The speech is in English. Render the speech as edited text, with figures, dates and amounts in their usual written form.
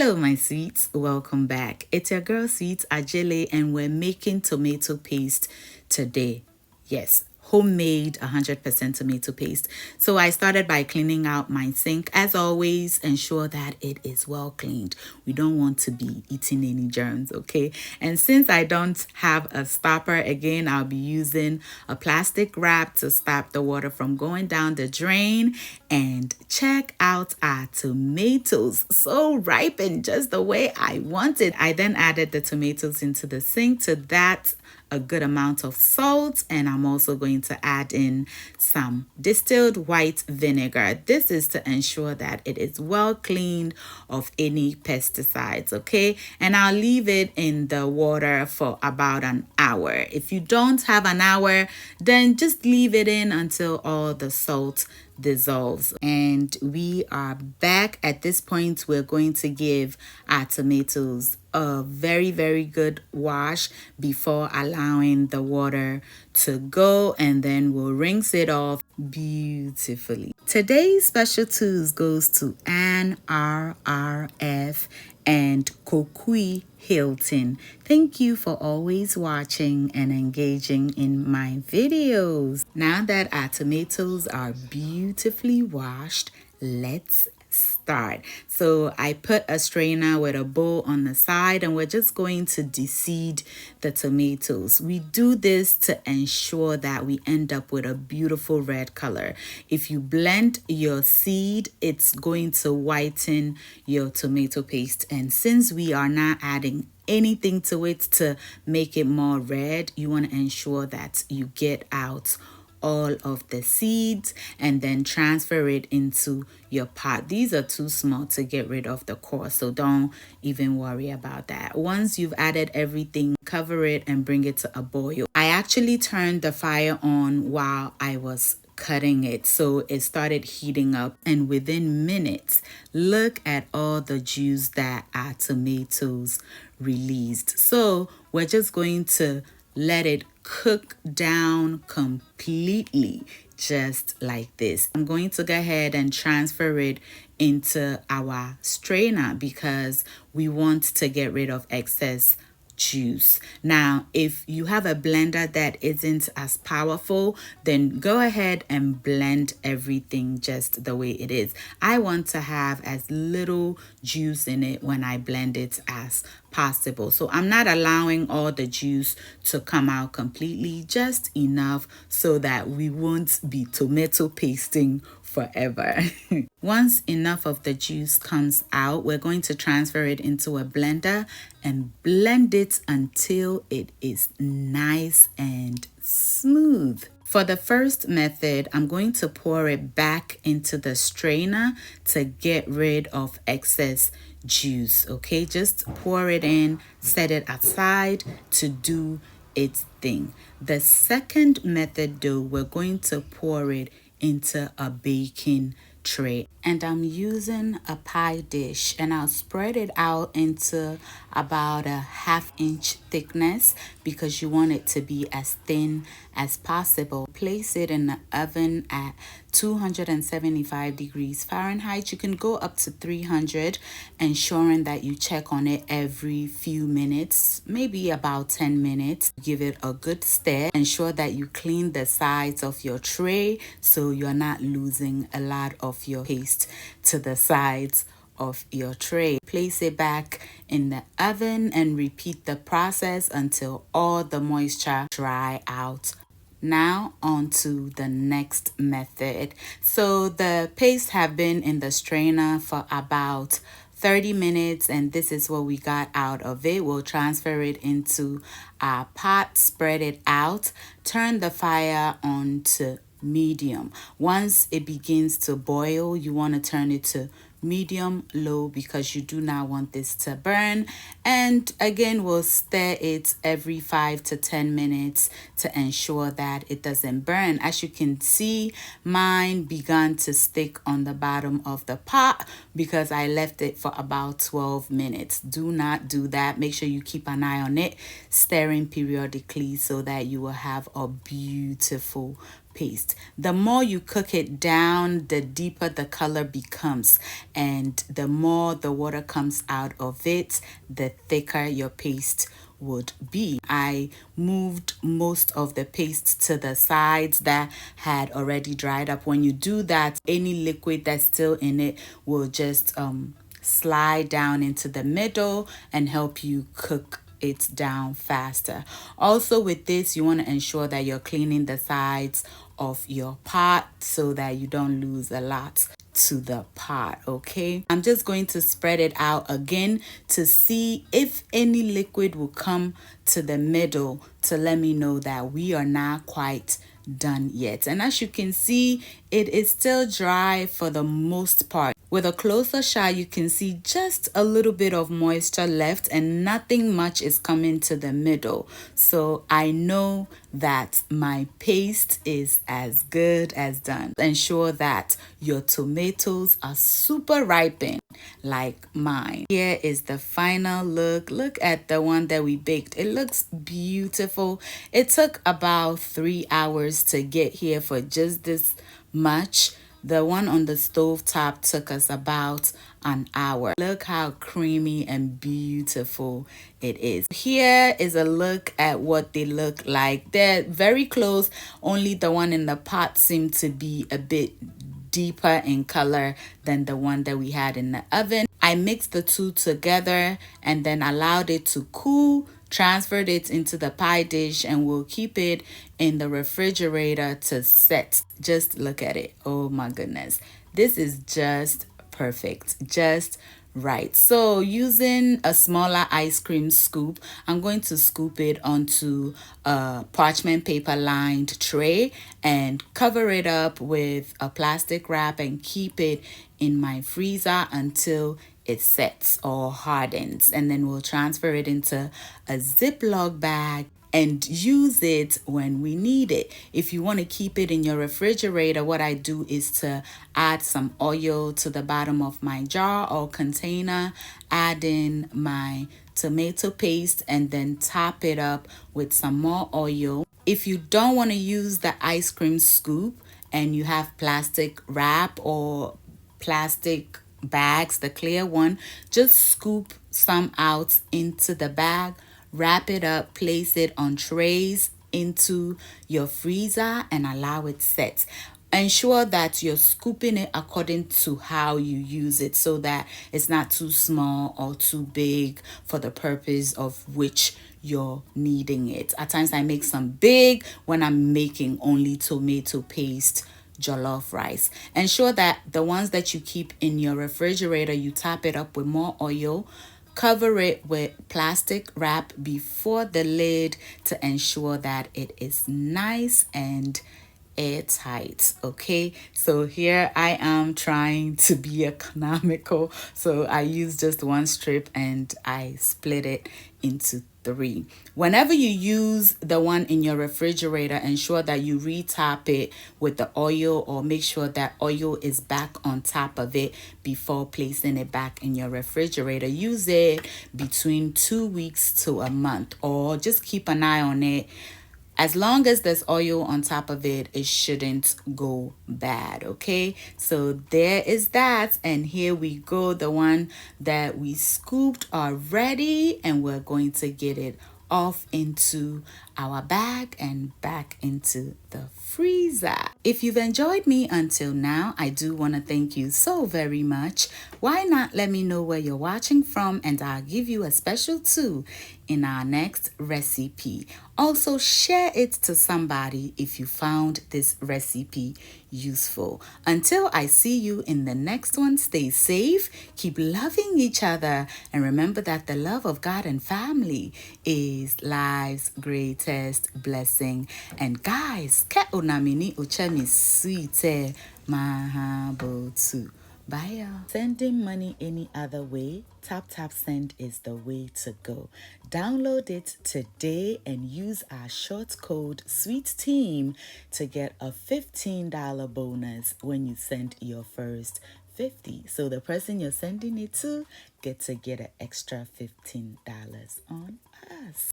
Hello, my sweets. Welcome back. It's your girl, Sweets Ajele, and we're making tomato paste today. Yes, homemade 100% tomato paste. So I started by cleaning out my sink. As always, ensure that it is well cleaned. We don't want to be eating any germs, okay? And since I don't have a stopper, again, I'll be using a plastic wrap to stop the water from going down the drain. And check out our tomatoes, so ripened just the way I wanted. I then added the tomatoes into the sink. To that, a good amount of salt, and I'm also going to add in some distilled white vinegar. This is to ensure that it is well cleaned of any pesticides, okay? And I'll leave it in the water for about an hour. If you don't have an hour, then just leave it in until all the salt dissolves. And we are back. At this point, we're going to give our tomatoes a very good wash before allowing the water to go, and then we'll rinse it off beautifully. Today's special twos goes to Ann RRF and Kokui Hilton. Thank you for always watching and engaging in my videos. Now that our tomatoes are beautifully washed, let's start. So I put a strainer with a bowl on the side, and we're just going to de-seed the tomatoes. We do this to ensure that we end up with a beautiful red color. If you blend your seed, it's going to whiten your tomato paste. And since we are not adding anything to it to make it more red, you want to ensure that you get out all of the seeds and then transfer it into your pot. These are too small to get rid of the core, so don't even worry about that. Once you've added everything, cover it and bring it to a boil. I actually turned the fire on while I was cutting it, so it started heating up, and within minutes, look at all the juice that our tomatoes released. So we're just going to let it cook down completely, just like this. I'm going to go ahead and transfer it into our strainer because we want to get rid of excess juice. Now, if you have a blender that isn't as powerful, then go ahead and blend everything just the way it is. I want to have as little juice in it when I blend it as possible. So I'm not allowing all the juice to come out completely, just enough so that we won't be tomato pasting forever. Once enough of the juice comes out, we're going to transfer it into a blender and blend it until it is nice and smooth. For the first method, I'm going to pour it back into the strainer to get rid of excess juice, okay? Just pour it in, set it aside to do its thing. The second method though, we're going to pour it into a baking tray, and I'm using a pie dish, and I'll spread it out into about a 1/2 inch thickness because you want it to be as thin as possible. Place it in the oven at 275 degrees Fahrenheit. You can go up to 300, ensuring that you check on it every few minutes, maybe about 10 minutes. Give it a good stir. Ensure that you clean the sides of your tray so you're not losing a lot of your paste to the sides of your tray. Place it back in the oven and repeat the process until all the moisture dry out. Now on to the next method. So the paste have been in the strainer for about 30 minutes, and this is what we got out of it. We'll transfer it into our pot, spread it out, turn the fire on to medium. Once it begins to boil, you want to turn it to medium low because you do not want this to burn. And again, we'll stir it every 5 to 10 minutes to ensure that it doesn't burn. As you can see, mine began to stick on the bottom of the pot because I left it for about 12 minutes. Do not do that. Make sure you keep an eye on it, stirring periodically so that you will have a beautiful paste. The more you cook it down, the deeper the color becomes, and the more the water comes out of it, the thicker your paste would be. I moved most of the paste to the sides that had already dried up. When you do that, any liquid that's still in it will just slide down into the middle and help you cook it down faster. Also with this, you want to ensure that you're cleaning the sides of your pot so that you don't lose a lot to the pot. Okay, I'm just going to spread it out again to see if any liquid will come to the middle to let me know that we are not quite done yet. And as you can see, it is still dry for the most part. With a closer shot, you can see just a little bit of moisture left and nothing much is coming to the middle. So I know that my paste is as good as done. Ensure that your tomatoes are super ripened like mine. Here is the final look. Look at the one that we baked. It looks beautiful. It took about 3 hours to get here for just this much. The one on the stove top took us about an hour. Look how creamy and beautiful it is. Here is a look at what they look like. They're very close. Only the one in the pot seemed to be a bit deeper in color than the one that we had in the oven. I mixed the two together and then allowed it to cool, transferred it into the pie dish, and we'll keep it in the refrigerator to set. Just look at it. Oh my goodness. This is just perfect. Just right. So using a smaller ice cream scoop, I'm going to scoop it onto a parchment paper lined tray and cover it up with a plastic wrap and keep it in my freezer until it sets or hardens. And then we'll transfer it into a Ziploc bag and use it when we need it. If you want to keep it in your refrigerator, what I do is to add some oil to the bottom of my jar or container, add in my tomato paste, and then top it up with some more oil. If you don't want to use the ice cream scoop and you have plastic wrap or plastic bags, the clear one, just scoop some out into the bag, wrap it up, place it on trays into your freezer and allow it set. Ensure that you're scooping it according to how you use it so that it's not too small or too big for the purpose of which you're needing it. At times I make some big when I'm making only tomato paste jollof rice. Ensure that the ones that you keep in your refrigerator, you top it up with more oil, cover it with plastic wrap before the lid to ensure that it is nice and airtight. Okay, so here I am trying to be economical, so I use just one strip and I split it into 3. Whenever you use the one in your refrigerator, ensure that you retop it with the oil or make sure that oil is back on top of it before placing it back in your refrigerator. Use it between 2 weeks to a month, or just keep an eye on it. As long as there's oil on top of it, it shouldn't go bad. Okay, so there is that. And here we go. The one that we scooped are ready, and we're going to get it off into our bag and back into the freezer. If you've enjoyed me until now, I do want to thank you so very much. Why not let me know where you're watching from, and I'll give you a special too in our next recipe. Also, share it to somebody if you found this recipe useful. Until I see you in the next one, stay safe, keep loving each other, and remember that the love of God and family is life's greatest blessing. And guys, ke unamini uchemi sweet mahabotu. Bye, y'all. Sending money any other way? Tap Send is the way to go. Download it today and use our short code SWEETTEAM to get a $15 bonus when you send your first 50. So the person you're sending it to get an extra $15 on us.